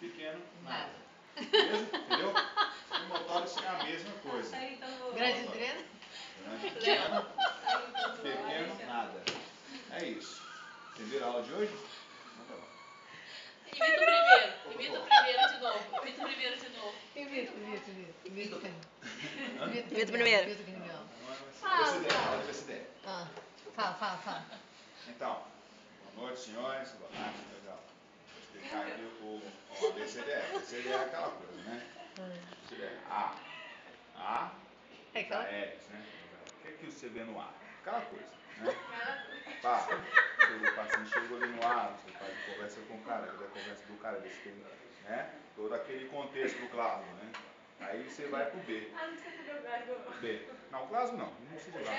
pequeno, nada. Beleza? Entendeu? O motório é a mesma coisa. Grande dreno. Grande dreno, pequeno, nada. É isso. Entenderam a aula de hoje? Então, tá bom. Imita o primeiro de novo. Imita o primeiro de novo. Imita o primeiro. Fala. Então, boa noite, senhores. Boa tarde, legal. Vou explicar aqui o ABCDE. ABCDE é aquela coisa, né? ABCDE. A. Aéreos, né? O que é que você vê no ar? Aquela coisa, né? Pá, o paciente chegou ali no ar, você faz conversa com o cara, a conversa do cara, desse tem, né? Todo aquele contexto do Glasgow, né? Aí você vai pro B. Ah, não esqueci de jogar agora. B. Não, o Glasgow não precisa jogar.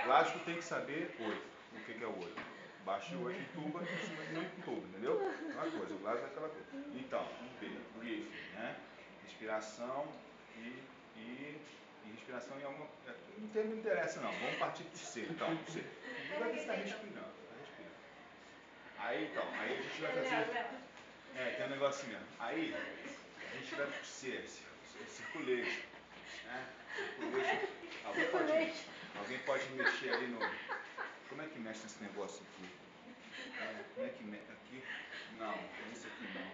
Glasgow tem que saber oi. O que é o oi? Baixa o oi em tuba, em cima de muito tuba, entendeu? Aquela coisa, o Glasgow é aquela coisa. Então, B, briefing, né? Respiração e respiração em alguma. Não tem, não interessa não. Vamos partir pro C. Então, pro C. Não vai estar respirando, tá respirando. Aí então, aí a gente vai fazer. Tem um negocinho. Aí a gente vai pro C, circulation. Né? Circulation. Alguém pode mexer ali no. Como é que mexe nesse negócio aqui? Como é que mexe aqui? Não, esse aqui não.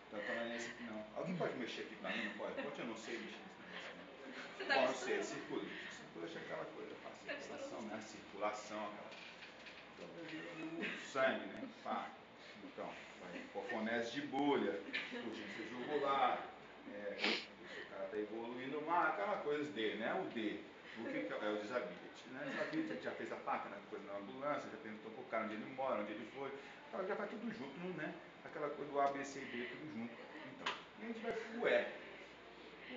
Então é esse aqui não. Alguém pode mexer aqui pra mim? Não pode? Pode, eu não sei mexer nesse negócio aqui. Bom, eu sei, circulation. Circulation é aquela coisa, a circulação, né? A circulação, aquela. O sangue, né? Pá. Então, hipofonese de bolha, urgência jugular, o cara está evoluindo mais, aquela coisa dele, né? O D. O que é o disability? Né? Disability já fez a placa, né? Coisa na ambulância, já perguntou pro cara onde ele mora, onde ele foi. O cara já vai tudo junto, né? Aquela coisa do A, B, C e D, tudo junto. Então, e a gente vai pro E. O E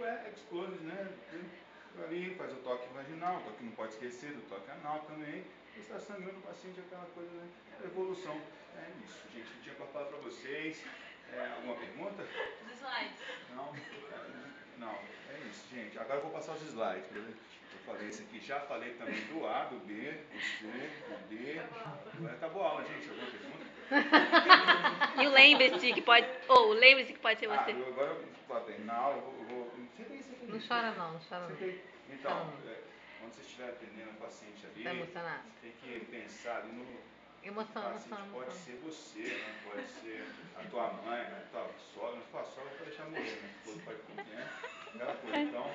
é expose, né? Ali faz o toque vaginal, o toque não pode esquecer do toque anal também. Está sangrando o paciente, aquela coisa, né? Evolução. É isso, gente. Eu tinha para falar para vocês. Alguma pergunta? Os slides. Não, é isso, gente. Agora eu vou passar os slides. Eu falei esse aqui, já falei também do A, do B, do C, do D. Acabou a aula, gente. Alguma pergunta? E lembre-se que pode ser você. Agora, para terminar a aula, eu vou. Não chora não. Então, quando você estiver atendendo a paciente ali, tá emocionado? Você tem que pensar ali no. Emoção. Pode ser você, né? Pode ser a tua mãe, né? A tua sogra, pode deixar morrer, né? Pode, né? Aquela coisa. Então,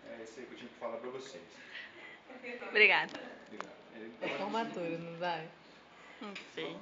é isso aí que eu tinha que falar para vocês. Obrigada. É formatura, não vai? Não sei.